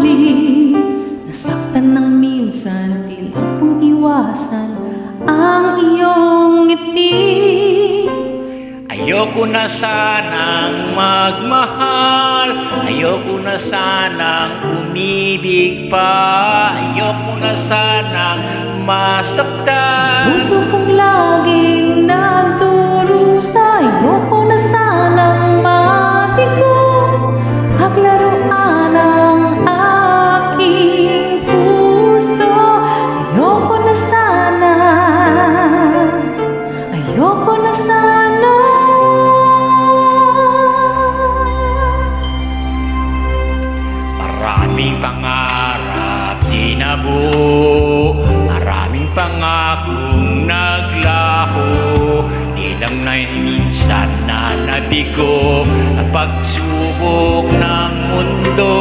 muli, nasaktan ng minsan, tila kong iwasan ang iyong ngiti. Ayoko na sanang magmahal, ayoko na sanang umibig pa, ayoko na sanang masaktan. Puso kong laging nagdurusa, ayoko na sanang mabigo, paglaruan ang aking puso. Ayoko na sana, ayoko na sana. Maraming pangarap di nabuo, maraming pangakong naglaho, di lang na minsan na nabigo ang pagsubok ng mundo.